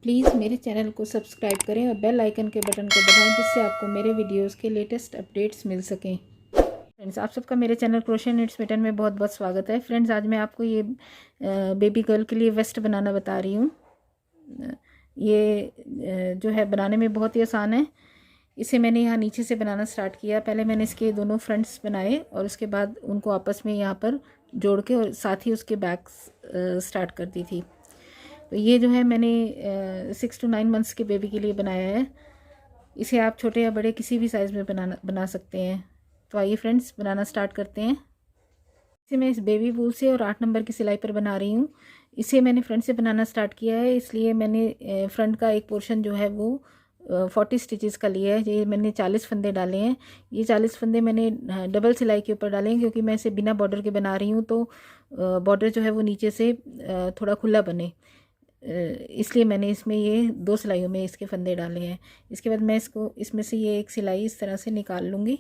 Please मेरे channel को subscribe करें और बेल आइकन के बटन को दबाएं जिससे आपको मेरे वीडियोस के लेटेस्ट अपडेट्स मिल सकें। फ्रेंड्स, आप सबका मेरे चैनल क्रोशे निट्स पैटर्न में बहुत बहुत स्वागत है। फ्रेंड्स, आज मैं आपको ये बेबी गर्ल के लिए वेस्ट बनाना बता रही हूँ। ये जो है बनाने में बहुत ही आसान है। इसे मैंने यहाँ नीचे से बनाना स्टार्ट किया। पहले मैंने इसके दोनों फ्रंट्स बनाए और उसके बाद उनको आपस में यहाँ पर जोड़ के और साथ ही उसके बैक स्टार्ट कर दी थी। तो ये जो है मैंने 6 to 9 मंथ्स के बेबी के लिए बनाया है। इसे आप छोटे या बड़े किसी भी साइज़ में बना सकते हैं। तो आइए फ्रेंड्स, बनाना स्टार्ट करते हैं। इसे मैं इस बेबी वूल से और 8 नंबर की सिलाई पर बना रही हूँ। इसे मैंने फ्रंट से बनाना स्टार्ट किया है, इसलिए मैंने फ्रंट का एक पोर्शन जो है वो 40 स्टिचेस का लिया है। ये मैंने 40 फंदे डाले हैं। ये 40 फंदे मैंने डबल सिलाई के ऊपर डाले हैं क्योंकि मैं इसे बिना बॉर्डर के बना रही हूँ, तो बॉर्डर जो है वो नीचे से थोड़ा खुला बने, इसलिए मैंने इसमें ये 2 सिलाइयों में इसके फंदे डाले हैं। इसके बाद मैं इसमें से ये एक सिलाई इस तरह से निकाल लूँगी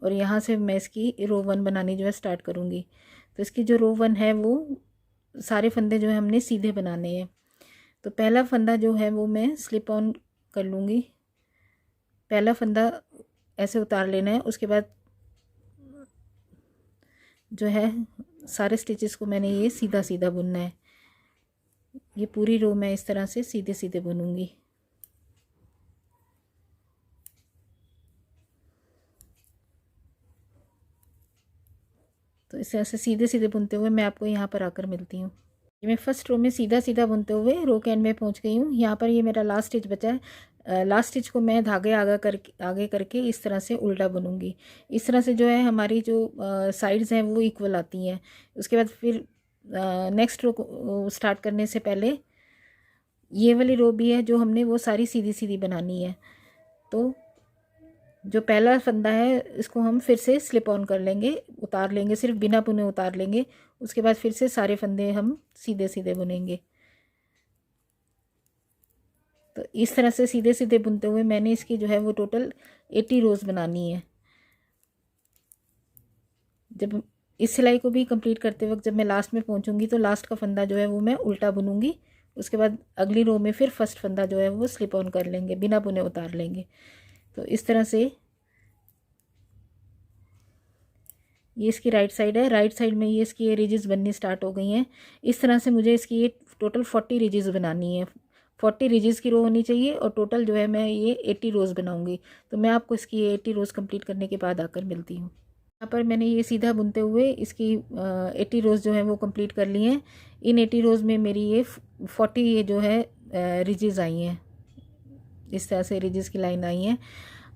और यहाँ से मैं इसकी रो 1 बनानी जो है स्टार्ट करूँगी। तो इसकी जो रो 1 है वो सारे फंदे जो है हमने सीधे बनाने हैं। तो पहला फंदा जो है वो मैं स्लिप ऑन कर लूँगी। पहला फंदा ऐसे उतार लेना है। उसके बाद जो है सारे स्टिचेस को मैंने ये सीधा सीधा बुनना है। ये पूरी रो मैं इस तरह से सीधे सीधे बुनूंगी। तो इस तरह से सीधे सीधे बुनते हुए मैं आपको यहाँ पर आकर मिलती हूँ। ये मैं फर्स्ट रो में सीधा सीधा बुनते हुए रो के एंड में पहुँच गई हूँ। यहाँ पर ये मेरा लास्ट स्टिच बचा है। लास्ट स्टिच को मैं धागे आगे करके इस तरह से उल्टा बुनूंगी। इस तरह से जो है हमारी जो साइड्स हैं वो इक्वल आती हैं। उसके बाद फिर नेक्स्ट रो को स्टार्ट करने से पहले ये वाली रो भी है जो हमने वो सारी सीधी सीधी बनानी है। तो जो पहला फंदा है इसको हम फिर से स्लिप ऑन कर लेंगे, उतार लेंगे, सिर्फ बिना बुने उतार लेंगे। उसके बाद फिर से सारे फंदे हम सीधे सीधे बुनेंगे। तो इस तरह से सीधे सीधे बुनते हुए मैंने इसकी जो है वो टोटल 80 रोज़ बनानी है। जब इस सिलाई को भी कंप्लीट करते वक्त जब मैं लास्ट में पहुंचूंगी तो लास्ट का फंदा जो है वो मैं उल्टा बुनूंगी। उसके बाद अगली रो में फिर फर्स्ट फंदा जो है वो स्लिप ऑन कर लेंगे, बिना बुने उतार लेंगे। तो इस तरह से ये इसकी राइट साइड है। राइट साइड में ये इसकी रिजेस बननी स्टार्ट हो गई हैं। इस तरह से मुझे इसकी ये टोटल 40 रिजेस बनानी है। 40 रिजेस की रो होनी चाहिए और टोटल जो है मैं ये 80 रोज़ बनाऊंगी। तो मैं आपको इसकी 80 रोज़ कंप्लीट करने के बाद आकर मिलती हूँ। यहाँ पर मैंने ये सीधा बुनते हुए इसकी 80 रोज़ जो है वो कंप्लीट कर ली हैं। इन 80 रोज़ में मेरी ये 40 ये जो है रिजेस आई हैं। इस तरह से रिजेस की लाइन आई हैं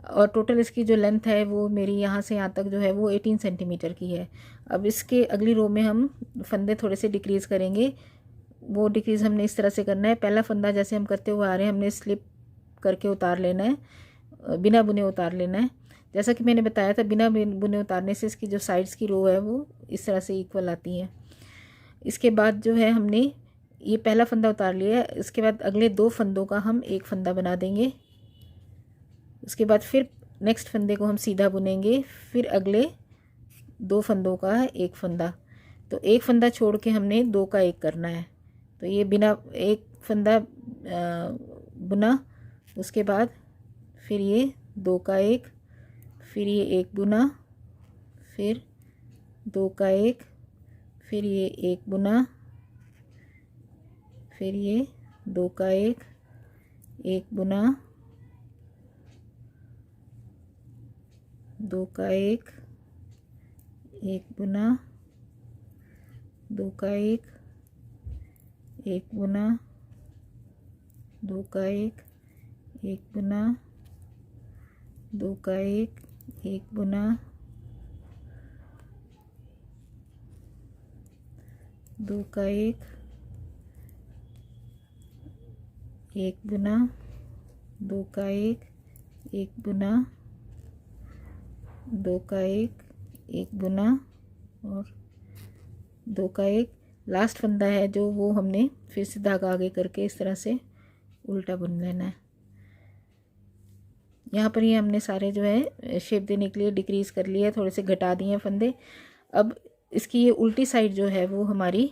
और टोटल इसकी जो लेंथ है वो मेरी यहाँ से यहाँ तक जो है वो 18 सेंटीमीटर की है। अब इसके अगली रो में हम फंदे थोड़े से डिक्रीज़ करेंगे। वो डिक्रीज़ हमने इस तरह से करना है। पहला फंदा जैसे हम करते हुए आ रहे हैं हमने स्लिप करके उतार लेना है, बिना बुने उतार लेना है। जैसा कि मैंने बताया था, बिना बुने उतारने से इसकी जो साइड्स की रो है वो इस तरह से इक्वल आती हैं। इसके बाद जो है हमने ये पहला फंदा उतार लिया है। इसके बाद अगले 2 फंदों का हम एक फंदा बना देंगे। उसके बाद फिर नेक्स्ट फंदे को हम सीधा बुनेंगे, फिर अगले 2 फंदों का एक फंदा। तो एक फंदा छोड़ के हमने 2 का एक करना है। तो ये बिना एक फंदा बुना, उसके बाद फिर ये 2 का एक, फिर ये एक बुना, फिर 2 का एक, फिर ये एक बुना, फिर ये 2 का एक बुना, 2 का एक बुना, 2 का एक बुना, 2 का एक बुना, 2 का एक बुना, 2 का एक बुना, 2 का एक बुना, 2 का एक बुना और 2 का एक। लास्ट फंदा है जो वो हमने फिर से धागा आगे करके इस तरह से उल्टा बुन लेना है। यहाँ पर ये हमने सारे जो है शेप देने के लिए डिक्रीज़ कर लिया है, थोड़े से घटा दिए हैं फंदे। अब इसकी ये उल्टी साइड जो है वो हमारी,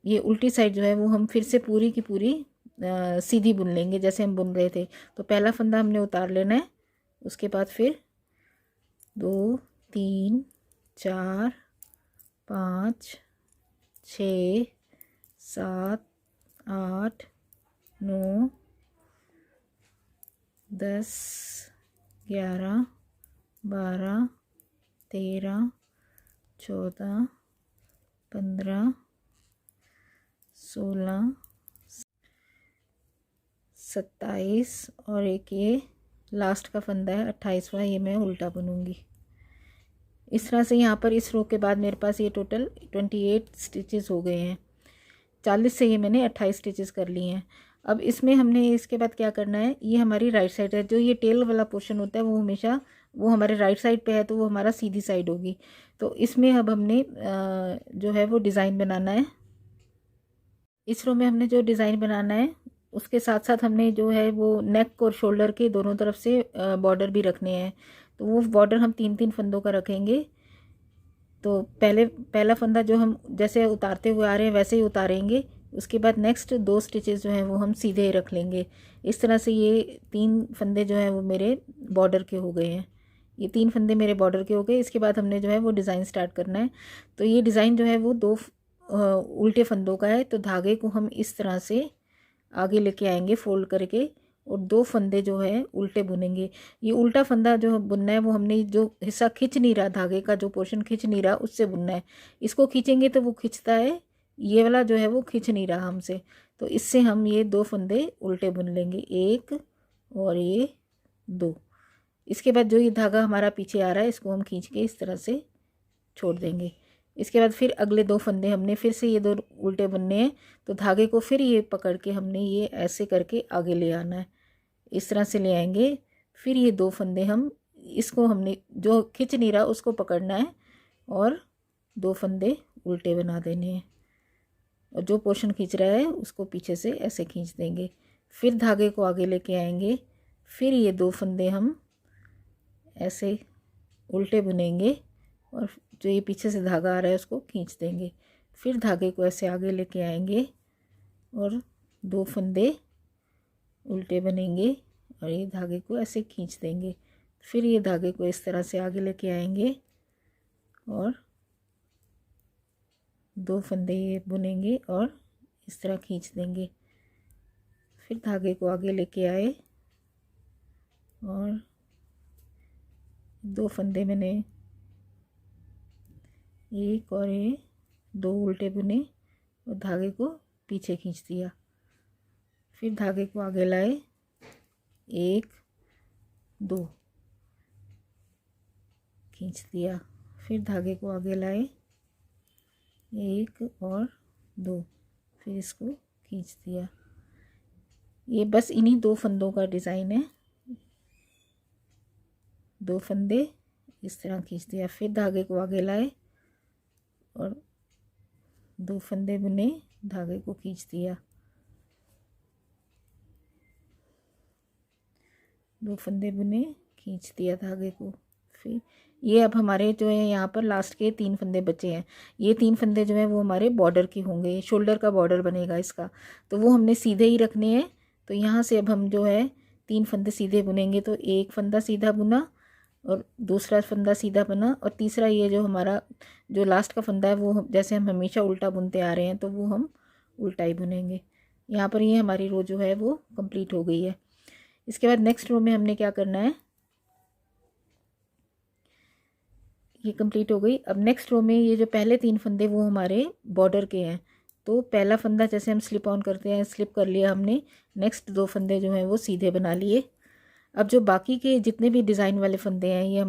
ये उल्टी साइड जो है वो हम फिर से पूरी की पूरी सीधी बुन लेंगे जैसे हम बुन रहे थे। तो पहला फंदा हमने उतार लेना है, उसके बाद फिर 2 3 4 5 6 7 8 9 10 11 12 13 14 15 16 27 और एक ये लास्ट का फंदा है 28वां, ये मैं उल्टा बुनूंगी। इस तरह से यहाँ पर इस रो के बाद मेरे पास ये टोटल 28 स्टिचेस हो गए हैं। 40 से ये मैंने 28 स्टिचेस कर लिए हैं। अब इसमें हमने इसके बाद क्या करना है, ये हमारी राइट साइड है, जो ये टेल वाला पोर्शन होता है वो हमेशा वो हमारे राइट साइड पे है, तो वो हमारा सीधी साइड होगी। तो इसमें अब हमने जो है वो डिज़ाइन बनाना है। इस रो में हमने जो डिज़ाइन बनाना है उसके साथ साथ हमने जो है वो नेक और शोल्डर के दोनों तरफ से बॉर्डर भी रखने हैं। तो वो बॉर्डर हम 3-3 फंदों का रखेंगे। तो पहला फंदा जो हम जैसे उतारते हुए आ रहे हैं वैसे ही उतारेंगे। उसके बाद नेक्स्ट 2 स्टिचेस जो हैं वो हम सीधे रख लेंगे। इस तरह से ये 3 फंदे जो हैं वो मेरे बॉर्डर के हो गए हैं। ये 3 फंदे मेरे बॉर्डर के हो गए। इसके बाद हमने जो है वो डिज़ाइन स्टार्ट करना है। तो ये डिज़ाइन जो है वो 2 उल्टे फंदों का है। तो धागे को हम इस तरह से आगे लेके आएंगे फोल्ड करके, और 2 फंदे जो है उल्टे बुनेंगे। ये उल्टा फंदा जो बुनना है वो हमने जो हिस्सा खिंच नहीं रहा, धागे का जो पोर्शन खिंच नहीं रहा उससे बुनना है। इसको खींचेंगे तो वो खिंचता है, ये वाला जो है वो खिंच नहीं रहा हमसे। तो इससे हम ये 2 फंदे उल्टे बुन लेंगे, 1 और ये 2। इसके बाद जो ये धागा हमारा पीछे आ रहा है इसको हम खींच के इस तरह से छोड़ देंगे। इसके बाद फिर अगले 2 फंदे हमने फिर से ये 2 उल्टे बुनने हैं। तो धागे को फिर ये पकड़ के हमने ये ऐसे करके आगे ले आना है, इस तरह से ले आएंगे। फिर ये 2 फंदे हम इसको हमने जो खिंच नहीं रहा उसको पकड़ना है और 2 फंदे उल्टे बना देने हैं, और जो पोर्शन खींच रहा है उसको पीछे से ऐसे खींच देंगे। फिर धागे को आगे लेके आएंगे, फिर ये 2 फंदे हम ऐसे उल्टे बुनेंगे और जो ये पीछे से धागा आ रहा है उसको खींच देंगे। फिर धागे को ऐसे आगे लेके आएंगे और 2 फंदे उल्टे बनेंगे और ये धागे को ऐसे खींच देंगे। फिर ये धागे को इस तरह से आगे लेके आएंगे और 2 फंदे ये बुनेंगे और इस तरह खींच देंगे। फिर धागे को आगे लेके आए और 2 फंदे मैंने 1 और ये 2 उल्टे बुने और धागे को पीछे खींच दिया। फिर धागे को आगे लाए, 1 2 खींच दिया। फिर धागे को आगे लाए, 1 और 2, फिर इसको खींच दिया। ये बस इन्हीं 2 फंदों का डिज़ाइन है। 2 फंदे इस तरह खींच दिया। फिर धागे को आगे लाए और 2 फंदे बुने, धागे को खींच दिया। 2 फंदे बुने, खींच दिया धागे को। फिर ये अब हमारे जो है यहाँ पर लास्ट के 3 फंदे बचे हैं। ये 3 फंदे जो हैं वो हमारे बॉर्डर के होंगे, शोल्डर का बॉर्डर बनेगा इसका, तो वो हमने सीधे ही रखने हैं। तो यहाँ से अब हम जो है 3 फंदे सीधे बुनेंगे। तो एक फंदा सीधा बुना और दूसरा फंदा सीधा बना, और तीसरा ये जो हमारा जो लास्ट का फंदा है वो जैसे हम हमेशा उल्टा बुनते आ रहे हैं तो वो हम उल्टा ही बुनेंगे। यहाँ पर ये हमारी रो जो है वो कंप्लीट हो गई है। इसके बाद नेक्स्ट रो में हमने क्या करना है, ये कंप्लीट हो गई। अब नेक्स्ट रो में ये जो पहले 3 फंदे वो हमारे बॉर्डर के हैं। तो पहला फंदा जैसे हम स्लिप ऑन करते हैं, स्लिप कर लिया हमने। नेक्स्ट 2 फंदे जो हैं वो सीधे बना लिए। अब जो बाकी के जितने भी डिज़ाइन वाले फंदे हैं ये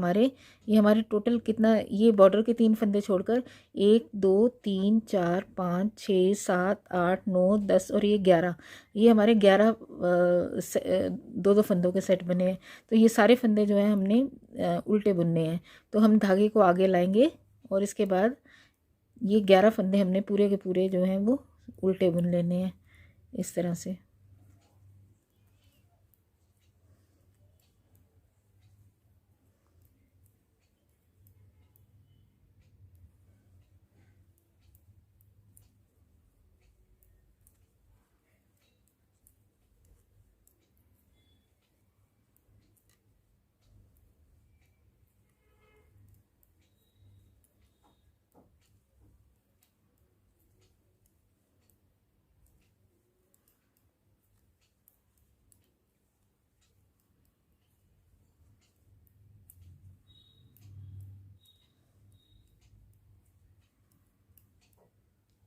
हमारे टोटल कितना, ये बॉर्डर के 3 फंदे छोड़कर 1 2 3 4 5 6 7 8 9 10 और ये 11, ये हमारे 11 2 फंदों के सेट बने हैं। तो ये सारे फंदे जो हैं हमने उल्टे बुनने हैं। तो हम धागे को आगे लाएंगे और इसके बाद ये 11 फंदे हमने पूरे के पूरे जो हैं वो उल्टे बुन लेने हैं इस तरह से।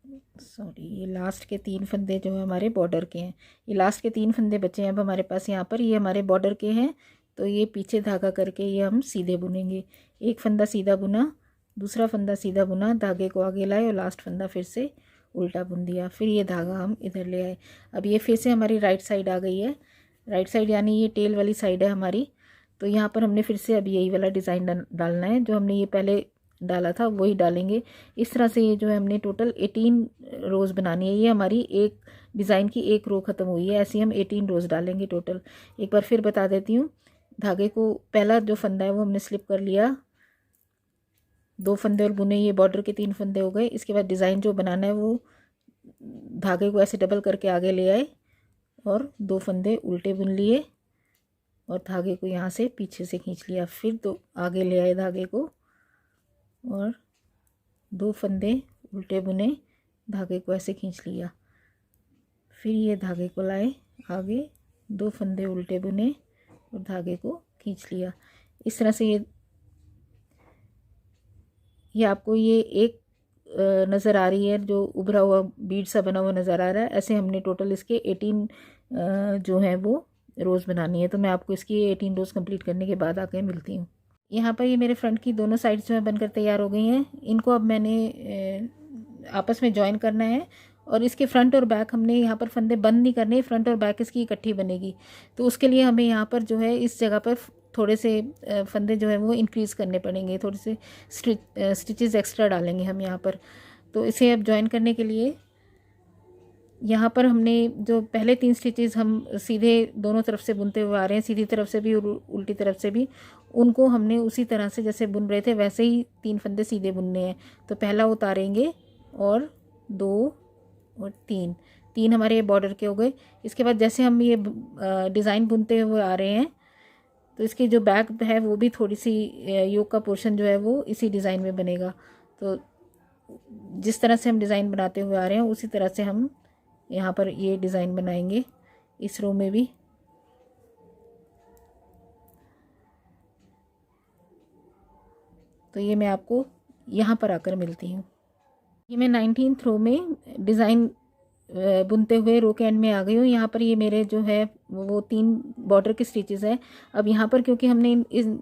सॉरी, ये लास्ट के 3 फंदे जो है हमारे बॉर्डर के हैं। ये लास्ट के 3 फंदे बचे हैं अब हमारे पास यहाँ पर, ये हमारे बॉर्डर के हैं। तो ये पीछे धागा करके ये हम सीधे बुनेंगे। एक फंदा सीधा बुना, दूसरा फंदा सीधा बुना, धागे को आगे लाए और लास्ट फंदा फिर से उल्टा बुन दिया। फिर ये धागा हम इधर ले आए। अब ये फिर से हमारी राइट साइड आ गई है। राइट साइड यानी ये टेल वाली साइड है हमारी। तो यहाँ पर हमने फिर से अब यही वाला डिज़ाइन डालना है, जो हमने ये पहले डाला था वही डालेंगे। इस तरह से ये जो है हमने टोटल 18 रोज़ बनानी है। ये हमारी एक डिज़ाइन की एक रो ख़त्म हुई है, ऐसे हम 18 रोज़ डालेंगे टोटल। एक बार फिर बता देती हूँ। धागे को पहला जो फंदा है वो हमने स्लिप कर लिया, 2 फंदे और बुने, ये बॉर्डर के 3 फंदे हो गए। इसके बाद डिज़ाइन जो बनाना है वो धागे को ऐसे डबल करके आगे ले आए और 2 फंदे उल्टे बुन लिए और धागे को यहाँ से पीछे से खींच लिया। फिर 2 आगे ले आए धागे को और 2 फंदे उल्टे बुने, धागे को ऐसे खींच लिया। फिर ये धागे को लाए आगे, 2 फंदे उल्टे बुने और धागे को खींच लिया। इस तरह से ये आपको ये एक नज़र आ रही है, जो उभरा हुआ बीड सा बना हुआ नज़र आ रहा है। ऐसे हमने टोटल इसके 18 जो है वो रोज़ बनानी है। तो मैं आपको इसकी 18 रोज़ कंप्लीट करने के बाद आके मिलती हूँ। यहाँ पर ये मेरे फ्रंट की दोनों साइड्स जो है बनकर तैयार हो गई हैं। इनको अब मैंने आपस में जॉइन करना है और इसके फ्रंट और बैक हमने यहाँ पर फंदे बंद नहीं करने, फ्रंट और बैक इसकी इकट्ठी बनेगी। तो उसके लिए हमें यहाँ पर जो है इस जगह पर थोड़े से फंदे जो है वो इंक्रीज़ करने पड़ेंगे, थोड़े से स्टिचेस एक्स्ट्रा डालेंगे हम यहाँ पर। तो इसे अब जॉइन करने के लिए यहाँ पर हमने जो पहले 3 स्टिचेस हम सीधे दोनों तरफ से बुनते हुए आ रहे हैं, सीधी तरफ से भी और उल्टी तरफ से भी, उनको हमने उसी तरह से जैसे बुन रहे थे वैसे ही 3 फंदे सीधे बुनने हैं। तो पहला उतारेंगे और 2 और 3 हमारे बॉर्डर के हो गए। इसके बाद जैसे हम ये डिज़ाइन बुनते हुए आ रहे हैं तो इसकी जो बैक है वो भी थोड़ी सी योक का पोर्शन जो है वो इसी डिज़ाइन में बनेगा। तो जिस तरह से हम डिज़ाइन बनाते हुए आ रहे हैं उसी तरह से हम यहाँ पर ये डिज़ाइन बनाएंगे इस रो में भी। तो ये मैं आपको यहाँ पर आकर मिलती हूँ। ये मैं 19th रो में डिज़ाइन बुनते हुए रो के एंड में आ गई हूँ। यहाँ पर ये मेरे जो है वो 3 बॉर्डर के स्टिचेस हैं। अब यहाँ पर क्योंकि हमने इन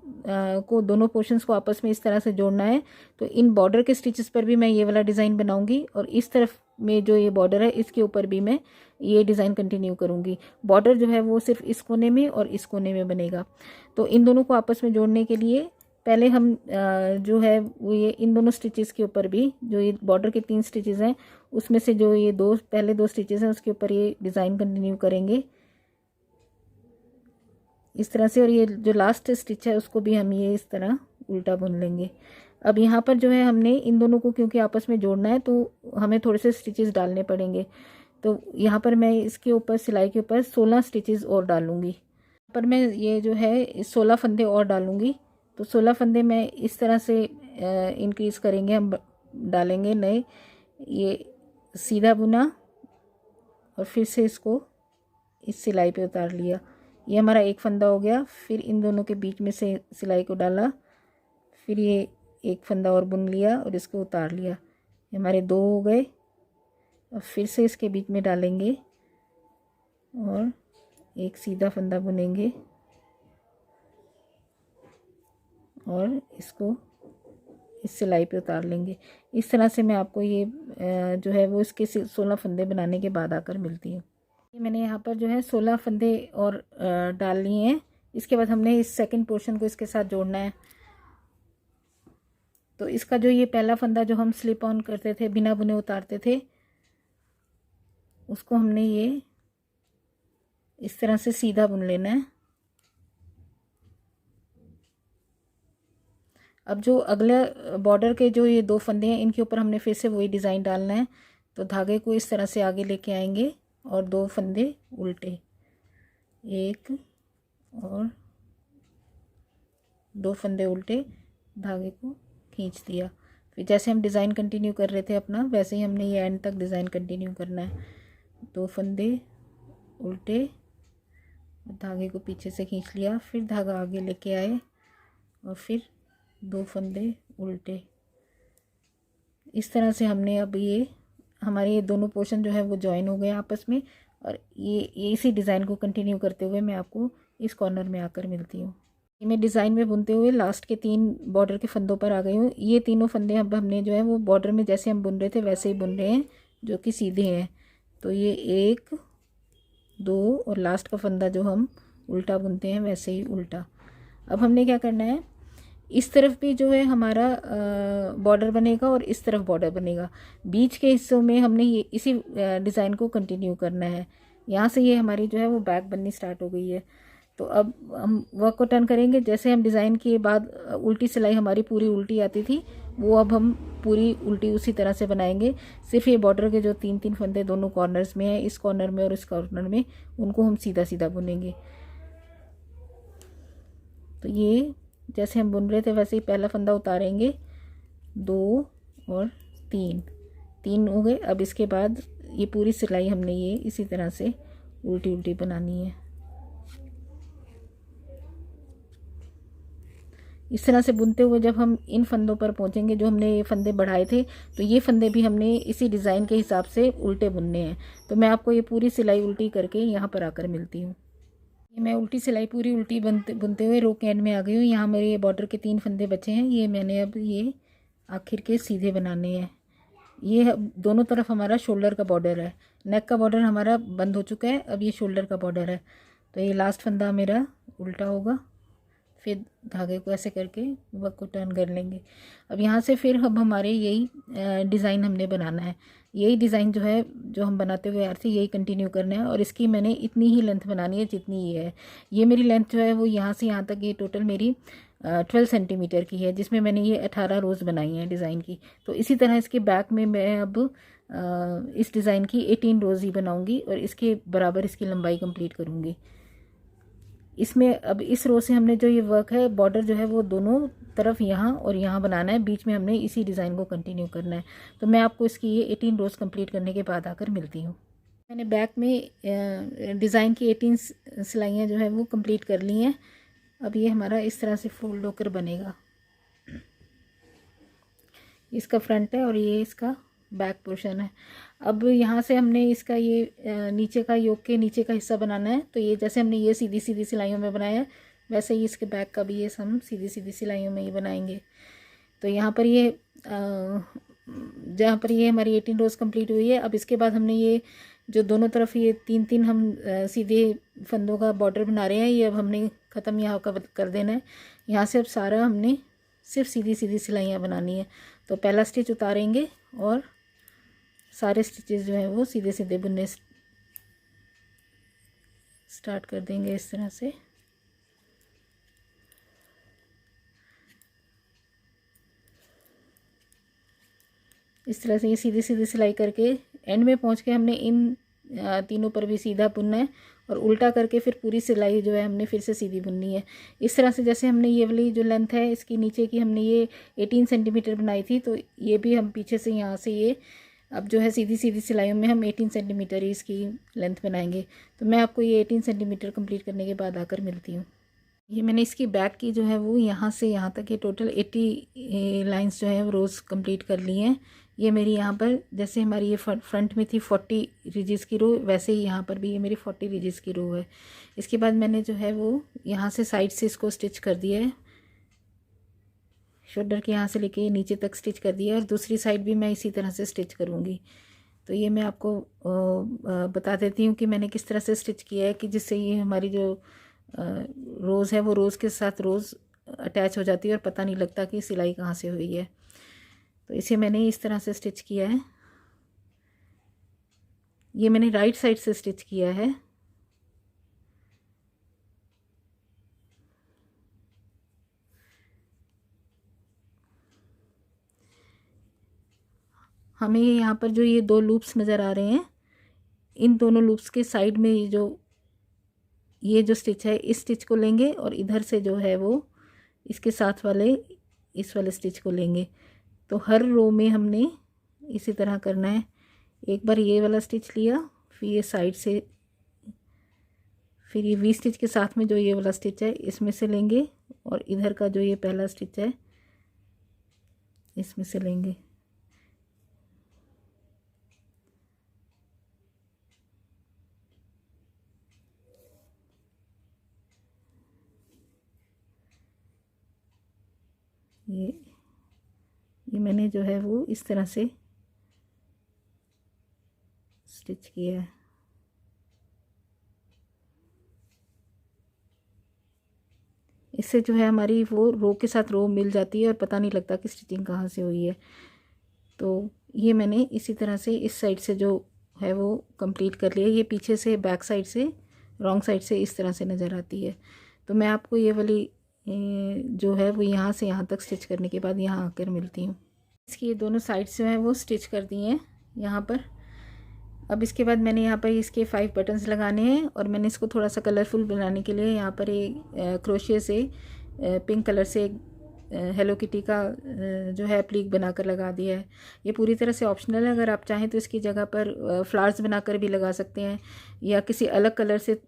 को दोनों पोर्शंस को आपस में इस तरह से जोड़ना है, तो इन बॉर्डर के स्टिचेस पर भी मैं ये वाला डिज़ाइन बनाऊंगी और इस तरफ में जो ये बॉर्डर है इसके ऊपर भी मैं ये डिज़ाइन कंटिन्यू करूँगी। बॉर्डर जो है वो सिर्फ इस कोने में और इस कोने में बनेगा। तो इन दोनों को आपस में जोड़ने के लिए पहले हम जो है वो ये इन दोनों स्टिचेस के ऊपर भी, जो ये बॉर्डर के 3 स्टिचेस हैं उसमें से जो ये पहले 2 स्टिचेस हैं उसके ऊपर ये डिज़ाइन कंटिन्यू करेंगे इस तरह से। और ये जो लास्ट स्टिच है उसको भी हम ये इस तरह उल्टा बुन लेंगे। अब यहाँ पर जो है हमने इन दोनों को क्योंकि आपस में जोड़ना है तो हमें थोड़े से स्टिचेस डालने पड़ेंगे। तो यहाँ पर मैं इसके ऊपर सिलाई के ऊपर 16 स्टिचेस और डालूँगी। पर मैं ये जो है 16 फंदे और डालूँगी। तो 16 फंदे मैं इस तरह से इंक्रीज़ करेंगे, हम डालेंगे नए। ये सीधा बुना और फिर से इसको इस सिलाई पे उतार लिया। ये हमारा एक फंदा हो गया। फिर इन दोनों के बीच में से सिलाई को डाला, फिर ये एक फंदा और बुन लिया और इसको उतार लिया। ये हमारे 2 हो गए। और फिर से इसके बीच में डालेंगे और एक सीधा फंदा बुनेंगे और इसको इस सिलाई पे उतार लेंगे। इस तरह से मैं आपको ये जो है वो इसके 16 फंदे बनाने के बाद आकर मिलती हूँ। मैंने यहाँ पर जो है 16 फंदे और डाल लिए हैं। इसके बाद हमने इस सेकंड पोर्शन को इसके साथ जोड़ना है। तो इसका जो ये पहला फंदा जो हम स्लिप ऑन करते थे, बिना बुने उतारते थे, उसको हमने ये इस तरह से सीधा बुन लेना है। अब जो अगले बॉर्डर के जो ये 2 फंदे हैं इनके ऊपर हमने फिर से वही डिज़ाइन डालना है। तो धागे को इस तरह से आगे लेके आएंगे और 2 फंदे उल्टे, एक और 2 फंदे उल्टे, धागे को खींच दिया। फिर जैसे हम डिज़ाइन कंटिन्यू कर रहे थे अपना, वैसे ही हमने ये एंड तक डिज़ाइन कंटिन्यू करना है। 2 फंदे उल्टे, धागे को पीछे से खींच लिया, फिर धागा आगे लेके आए और फिर 2 फंदे उल्टे। इस तरह से हमने अब ये हमारे ये दोनों पोर्शन जो है वो जॉइन हो गए आपस में। और ये इसी डिज़ाइन को कंटिन्यू करते हुए मैं आपको इस कॉर्नर में आकर मिलती हूँ। ये मैं डिज़ाइन में बुनते हुए लास्ट के 3 बॉर्डर के फंदों पर आ गई हूँ। ये तीनों फंदे अब हमने जो है वो बॉर्डर में जैसे हम बुन रहे थे वैसे ही बुन रहे हैं, जो कि सीधे हैं। तो ये 1 2 और लास्ट का फंदा जो हम उल्टा बुनते हैं वैसे ही उल्टा। अब हमने क्या करना है, इस तरफ भी जो है हमारा बॉर्डर बनेगा और इस तरफ बॉर्डर बनेगा। बीच के हिस्सों में हमने ये इसी डिज़ाइन को कंटिन्यू करना है। यहाँ से ये हमारी जो है वो बैक बननी स्टार्ट हो गई है। तो अब हम वर्क को टर्न करेंगे। जैसे हम डिज़ाइन के बाद उल्टी सिलाई हमारी पूरी उल्टी आती थी, वो अब हम पूरी उल्टी उसी तरह से बनाएंगे। सिर्फ ये बॉर्डर के जो 3 फंदे दोनों कॉर्नर्स में हैं, इस कॉर्नर में और इस कॉर्नर में, उनको हम सीधा सीधा बुनेंगे। तो ये जैसे हम बुन रहे थे वैसे ही पहला फंदा उतारेंगे, 2 और 3 हो गए। अब इसके बाद ये पूरी सिलाई हमने ये इसी तरह से उल्टी उल्टी बनानी है। इस तरह से बुनते हुए जब हम इन फंदों पर पहुंचेंगे, जो हमने ये फंदे बढ़ाए थे, तो ये फंदे भी हमने इसी डिज़ाइन के हिसाब से उल्टे बुनने हैं। तो मैं आपको ये पूरी सिलाई उल्टी करके यहाँ पर आकर मिलती हूँ। ये मैं उल्टी सिलाई पूरी उल्टी बुनते हुए रो के एंड में आ गई हूँ। यहाँ मेरे ये बॉर्डर के 3 फंदे बचे हैं, ये मैंने अब ये आखिर के सीधे बनाने हैं। ये दोनों तरफ हमारा शोल्डर का बॉर्डर है। नेक का बॉर्डर हमारा बंद हो चुका है, अब ये शोल्डर का बॉर्डर है। तो ये लास्ट फंदा मेरा उल्टा होगा, फिर धागे को ऐसे करके वर्क को टर्न कर लेंगे। अब यहाँ से फिर अब हमारे यही डिज़ाइन हमने बनाना है। यही डिज़ाइन जो है जो हम बनाते हुए आ रहे थे यही कंटिन्यू करना है। और इसकी मैंने इतनी ही लेंथ बनानी है जितनी ये है। ये मेरी लेंथ जो है वो यहाँ से यहाँ तक ये टोटल मेरी 12 सेंटीमीटर की है, जिसमें मैंने ये 18 रोज़ बनाई हैं डिज़ाइन की। तो इसी तरह इसके बैक में मैं अब इस डिज़ाइन की 18 रोज़ ही बनाऊँगी और इसके बराबर इसकी लंबाई कंप्लीट करूँगी। इसमें अब इस रो से हमने जो ये वर्क है, बॉर्डर जो है वो दोनों तरफ यहाँ और यहाँ बनाना है, बीच में हमने इसी डिज़ाइन को कंटिन्यू करना है। तो मैं आपको इसकी ये 18 रोज़ कंप्लीट करने के बाद आकर मिलती हूँ। मैंने बैक में डिज़ाइन की 18 सिलाइयाँ जो है वो कंप्लीट कर ली हैं। अब ये हमारा इस तरह से फोल्ड होकर बनेगा। इसका फ्रंट है और ये इसका बैक पोर्शन है। अब यहाँ से हमने इसका ये नीचे का योक के नीचे का हिस्सा बनाना है। तो ये जैसे हमने ये सीधी सीधी सिलाइयों में बनाया है, वैसे ही इसके बैक का भी ये हम सीधी सीधी सिलाइयों में ही बनाएंगे। तो यहाँ पर ये जहाँ पर ये हमारी 18 रोज़ कंप्लीट हुई है, अब इसके बाद हमने ये जो दोनों तरफ ये 3 हम सीधे फंदों का बॉर्डर बना रहे हैं, ये अब हमने ख़त्म यहाँ का कर देना है। यहाँ से अब सारा हमने सिर्फ सीधी सीधी सिलाइयाँ बनानी है। तो पहला स्टिच उतारेंगे और सारे स्टिचेस जो हैं वो सीधे सीधे बुनने स्टार्ट कर देंगे इस तरह से। इस तरह से ये सीधी सीधी सिलाई करके एंड में पहुंच के हमने इन तीनों पर भी सीधा बुनना है और उल्टा करके फिर पूरी सिलाई जो है हमने फिर से सीधी बुननी है। इस तरह से जैसे हमने ये वाली जो लेंथ है इसकी नीचे की हमने ये 18 सेंटीमीटर बनाई थी, तो ये भी हम पीछे से यहाँ से ये अब जो है सीधी सीधी सिलाइयों में हम 18 सेंटीमीटर ही इसकी लेंथ बनाएंगे। तो मैं आपको ये 18 सेंटीमीटर कंप्लीट करने के बाद आकर मिलती हूँ। ये मैंने इसकी बैक की जो है वो यहाँ से यहाँ तक ये टोटल 80 लाइंस जो है वो रोज़ कंप्लीट कर ली हैं। ये मेरी यहाँ पर जैसे हमारी ये फ्रंट में थी 40 रिजेस की रो, वैसे ही यहाँ पर भी ये मेरी 40 रिजेस की रो है। इसके बाद मैंने जो है वो यहाँ से साइड से इसको स्टिच कर दिया है, शोल्डर के यहाँ से लेके नीचे तक स्टिच कर दिया है और दूसरी साइड भी मैं इसी तरह से स्टिच करूँगी। तो ये मैं आपको बता देती हूँ कि मैंने किस तरह से स्टिच किया है, कि जिससे ये हमारी जो रोज़ है वो रोज़ के साथ रोज़ अटैच हो जाती है और पता नहीं लगता कि सिलाई कहाँ से हुई है। तो इसे मैंने इस तरह से स्टिच किया है। ये मैंने राइट साइड से स्टिच किया है। हमें यहाँ पर जो ये 2 लूप्स नज़र आ रहे हैं, इन दोनों लूप्स के साइड में ये जो स्टिच है, इस स्टिच को लेंगे और इधर से जो है वो इसके साथ वाले इस वाले स्टिच को लेंगे। तो हर रो में हमने इसी तरह करना है। एक बार ये वाला स्टिच लिया, फिर ये साइड से, फिर ये वी स्टिच के साथ में जो ये वाला स्टिच है इसमें से लेंगे और इधर का जो ये पहला स्टिच है इसमें से लेंगे। ये मैंने जो है वो इस तरह से स्टिच किया है। इससे जो है हमारी वो रो के साथ रो मिल जाती है और पता नहीं लगता कि स्टिचिंग कहाँ से हुई है। तो ये मैंने इसी तरह से इस साइड से जो है वो कंप्लीट कर लिया। ये पीछे से बैक साइड से रॉन्ग साइड से इस तरह से नज़र आती है। तो मैं आपको ये वाली जो है वो यहाँ से यहाँ तक स्टिच करने के बाद यहाँ आकर मिलती हूँ। इसकी ये दोनों साइड्स जो हैं वो स्टिच कर दिए हैं यहाँ पर। अब इसके बाद मैंने यहाँ पर इसके 5 बटन्स लगाने हैं और मैंने इसको थोड़ा सा कलरफुल बनाने के लिए यहाँ पर एक क्रोशिया से पिंक कलर से हेलो किटी का जो है प्लीक बनाकर लगा दिया है। ये पूरी तरह से ऑप्शनल है, अगर आप चाहें तो इसकी जगह पर फ्लावर्स बनाकर भी लगा सकते हैं या किसी अलग कलर से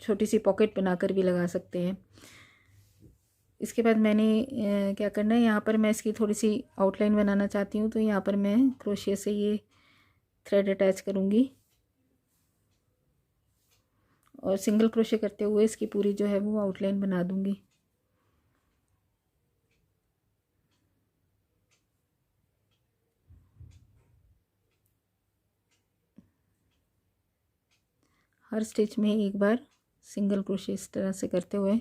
छोटी सी पॉकेट बनाकर भी लगा सकते हैं। इसके बाद मैंने क्या करना है, यहाँ पर मैं इसकी थोड़ी सी आउटलाइन बनाना चाहती हूँ। तो यहाँ पर मैं क्रोशिया से ये थ्रेड अटैच करूँगी और सिंगल क्रोशे करते हुए इसकी पूरी जो है वो आउटलाइन बना दूँगी। हर स्टिच में एक बार सिंगल क्रोशे इस तरह से करते हुए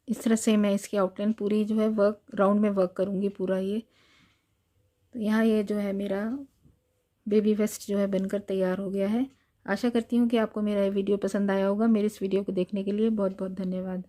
इस तरह से मैं इसकी आउटलाइन पूरी जो है वर्क राउंड में वर्क करूँगी पूरा ये। तो यहाँ ये जो है मेरा बेबी वेस्ट जो है बनकर तैयार हो गया है। आशा करती हूँ कि आपको मेरा ये वीडियो पसंद आया होगा। मेरे इस वीडियो को देखने के लिए बहुत बहुत धन्यवाद।